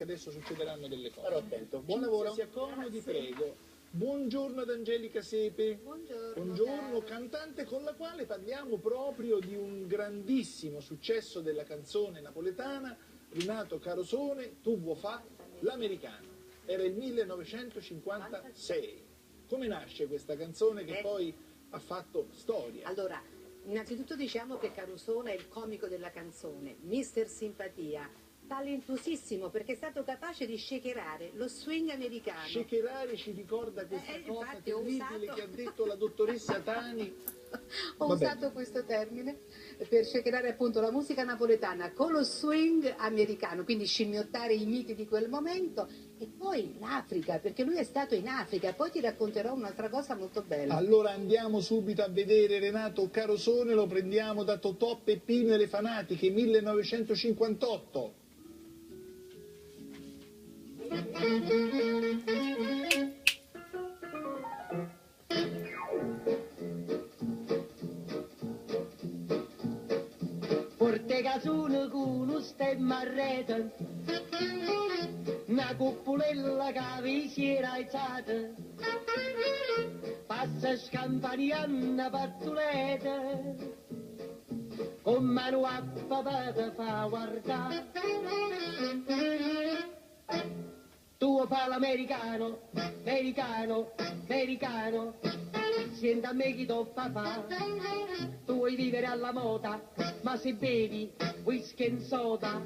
Adesso succederanno delle cose. Starò attento. Buon lavoro. Si accomodi, prego. Buongiorno ad Angelica Sepe. Buongiorno. Buongiorno, cantante con la quale parliamo proprio di un grandissimo successo della canzone napoletana, Renato Carosone, Tu vuoi fa l'americano. Era il 1956. Come nasce questa canzone che poi ha fatto storia? Allora, innanzitutto diciamo che Carosone è il comico della canzone, Mister Simpatia, talentuosissimo perché è stato capace di shakerare lo swing americano. Shakerare ci ricorda questa cosa infatti, ho terribile usato- che ha detto la dottoressa Tani. Ho Va usato bene. questo termine per shakerare appunto la musica napoletana con lo swing americano, quindi scimmiottare i miti di quel momento e poi l'Africa, perché lui è stato in Africa, poi ti racconterò un'altra cosa molto bella. Allora andiamo subito a vedere Renato Carosone, lo prendiamo da Totò, Peppino e le Fanatiche, 1958. Porte casone con uno stemma a rete, una cuppolella che vi si era alzata, passa scampanianna pazzolete, con mano a papà te fa guardare. Tu fa l'americano, americano, americano, senta a me chi t'ho papà. Tu vuoi vivere alla moda, ma se bevi whisky e soda,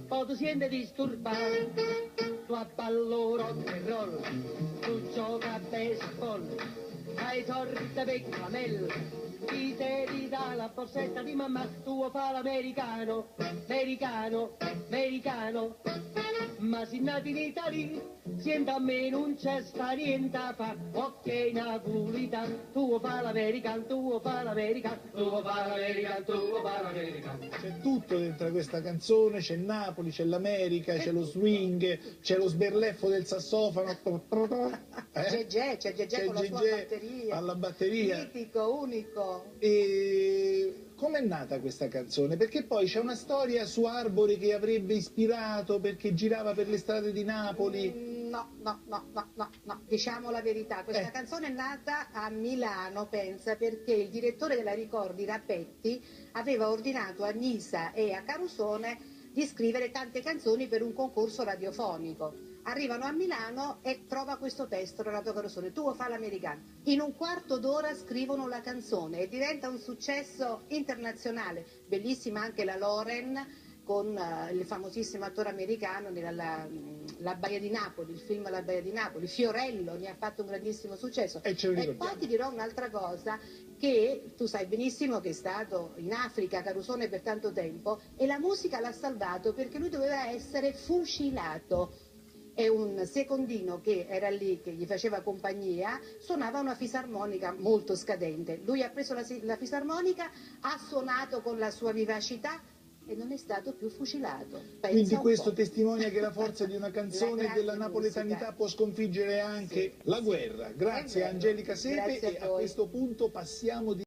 poi ti senti disturbato. Tu a ballo rock and roll, tu gioca a baseball, hai sorte per camel, ti devi dare la borsetta di mamma, tu fa l'americano, americano, americano. Ma se nati in Italia, senta a me non c'è sta niente a fa, ok napolitano, tu fa l'americano, tu fa l'americano, tu fa l'americano, tu fa l'americano. C'è tutto dentro questa canzone, c'è Napoli, c'è l'America, c'è lo swing, c'è lo sberleffo del sassofono. C'è Gegè con la sua Gegè batteria. alla batteria. Mitico, unico. E com'è nata questa canzone? Perché poi c'è una storia su Arbore che avrebbe ispirato perché girava per le strade di Napoli. No, diciamo la verità, questa canzone è nata a Milano, pensa, perché il direttore della Ricordi, Rapetti, aveva ordinato a Nisa e a Carosone di scrivere tante canzoni per un concorso radiofonico. Arrivano a Milano e trova questo testo, Renato Carosone, Tu fa l'americano. In un quarto d'ora scrivono la canzone e diventa un successo internazionale. Bellissima anche la Loren con il famosissimo attore americano nella La Baia di Napoli, il film La Baia di Napoli. Fiorello ne ha fatto un grandissimo successo. E ce lo E ricordiamo. poi ti dirò un'altra cosa, che tu sai benissimo che è stato in Africa Carosone per tanto tempo e la musica l'ha salvato perché lui doveva essere fucilato. E un secondino che era lì, che gli faceva compagnia, suonava una fisarmonica molto scadente. Lui ha preso la fisarmonica, ha suonato con la sua vivacità e non è stato più fucilato. Pensa Quindi un questo po'. testimonia che la forza di una canzone La grande della napoletanità musica. può sconfiggere anche Sì, la sì. guerra. Grazie È a vero. Angelica Sepe Grazie e a a voi. questo punto passiamo di